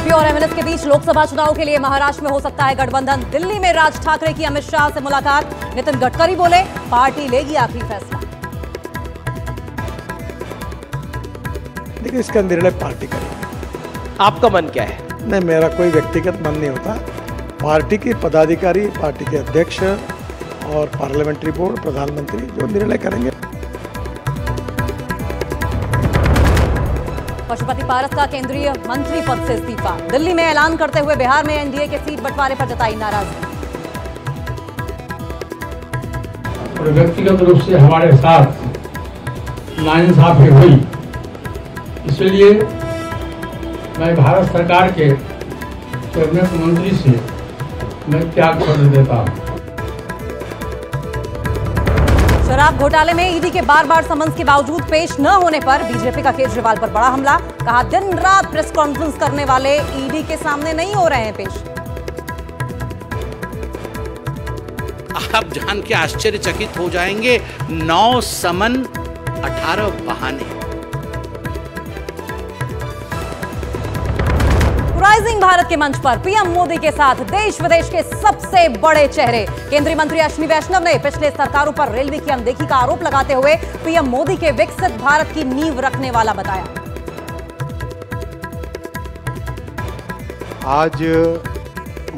BJP और MNS के बीच लोकसभा चुनाव के लिए महाराष्ट्र में हो सकता है गठबंधन। दिल्ली में राज ठाकरे की अमित शाह से मुलाकात। नितिन गडकरी बोले, पार्टी लेगी आखिरी फैसला। देखिए, इसका निर्णय पार्टी करेगी। आपका मन क्या है? नहीं, मेरा कोई व्यक्तिगत मन नहीं होता। पार्टी के पदाधिकारी, पार्टी के अध्यक्ष और पार्लियामेंट्री बोर्ड, प्रधानमंत्री जो निर्णय करेंगे। पशुपति पारस का केंद्रीय मंत्री पद से इस्तीफा। दिल्ली में ऐलान करते हुए बिहार में एनडीए के सीट बंटवारे पर जताई नाराजगी। और व्यक्तिगत रूप से हमारे साथ नाइंसाफी हुई, इसलिए मैं भारत सरकार के कैबिनेट मंत्री से मैं त्याग पत्र देता हूं। शराब घोटाले में ईडी के बार-बार समन्स के बावजूद पेश न होने पर बीजेपी का केजरीवाल पर बड़ा हमला। कहा, दिन रात प्रेस कॉन्फ्रेंस करने वाले ईडी के सामने नहीं हो रहे हैं पेश। आप जान के आश्चर्यचकित हो जाएंगे, 9 समन 18 बहाने। राइजिंग भारत के मंच पर पीएम मोदी के साथ देश विदेश के सबसे बड़े चेहरे। केंद्रीय मंत्री अश्विनी वैष्णव ने पिछले सरकारों पर रेलवे की अनदेखी का आरोप लगाते हुए पीएम मोदी के विकसित भारत की नींव रखने वाला बताया। आज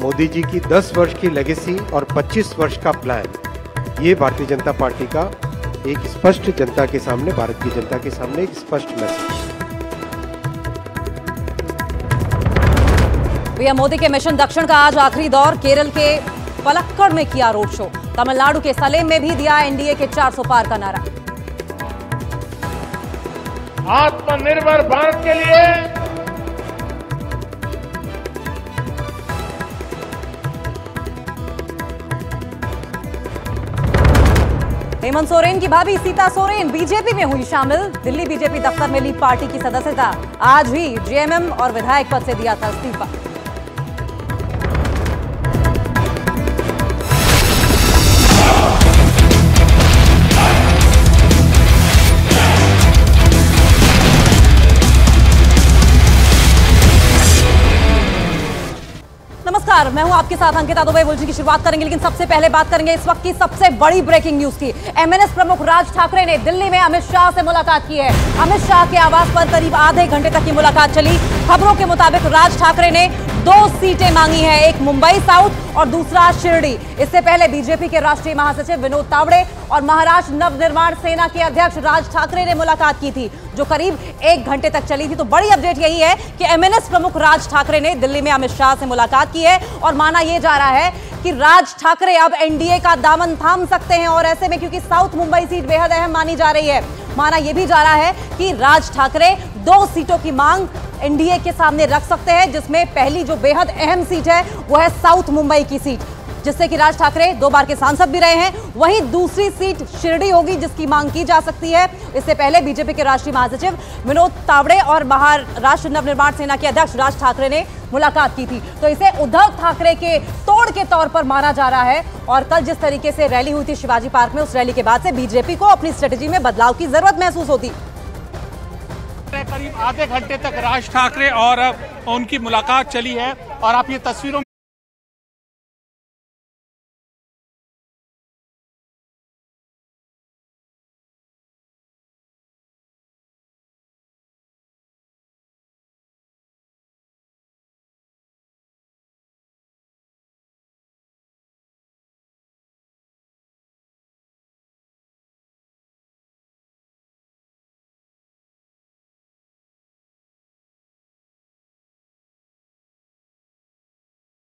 मोदी जी की 10 वर्ष की लेगेसी और 25 वर्ष का प्लान, ये भारतीय जनता पार्टी का एक स्पष्ट जनता के सामने, भारत की जनता के सामने एक स्पष्ट मैसेज। पीएम मोदी के मिशन दक्षिण का आज आखिरी दौर। केरल के पलक्कड़ में किया रोड शो। तमिलनाडु के सलेम में भी दिया एनडीए के 400 पार का नारा। आत्मनिर्भर भारत के लिए हेमंत सोरेन की भाभी सीता सोरेन बीजेपी में हुई शामिल। दिल्ली बीजेपी दफ्तर में ली पार्टी की सदस्यता। आज ही जेएमएम और विधायक पद से दिया था इस्तीफा। नमस्कार, मैं हूं आपके साथ अंकिता दुबे। बुलेटिन की शुरुआत करेंगे, लेकिन सबसे पहले बात करेंगे इस वक्त की सबसे बड़ी ब्रेकिंग न्यूज की। एमएनएस प्रमुख राज ठाकरे ने दिल्ली में अमित शाह से मुलाकात की है। अमित शाह के आवास पर करीब आधे घंटे तक की मुलाकात चली। खबरों के मुताबिक राज ठाकरे ने 2 सीटें मांगी हैं, एक मुंबई साउथ और दूसरा शिरडी। इससे पहले बीजेपी के राष्ट्रीय महासचिव विनोद तावड़े और महाराष्ट्र नवनिर्माण सेना के अध्यक्ष राज ठाकरे ने मुलाकात की थी, जो करीब 1 घंटे तक चली थी। तो बड़ी अपडेट यही है कि एमएनएस प्रमुख राज ठाकरे ने दिल्ली में अमित शाह से मुलाकात की है और माना यह जा रहा है कि राज ठाकरे अब एनडीए का दामन थाम सकते हैं। और ऐसे में क्योंकि साउथ मुंबई सीट बेहद अहम मानी जा रही है, माना यह भी जा रहा है कि राज ठाकरे 2 सीटों की मांग एनडीए के सामने रख सकते हैं, जिसमें पहली जो बेहद अहम सीट है वो है साउथ मुंबई की सीट, जिससे कि राज ठाकरे 2 बार के सांसद भी रहे हैं। वहीं दूसरी सीट शिरडी होगी, जिसकी मांग की जा सकती है। इससे पहले बीजेपी के राष्ट्रीय महासचिव विनोद तावड़े और महाराष्ट्र नवनिर्माण सेना के अध्यक्ष राज ठाकरे ने मुलाकात की थी। तो इसे उद्धव ठाकरे के तोड़ के तौर पर माना जा रहा है। और कल जिस तरीके से रैली हुई थी शिवाजी पार्क में, उस रैली के बाद से बीजेपी को अपनी स्ट्रेटेजी में बदलाव की जरूरत महसूस होती। करीब आधे घंटे तक राज ठाकरे और उनकी मुलाकात चली है और आप ये तस्वीरों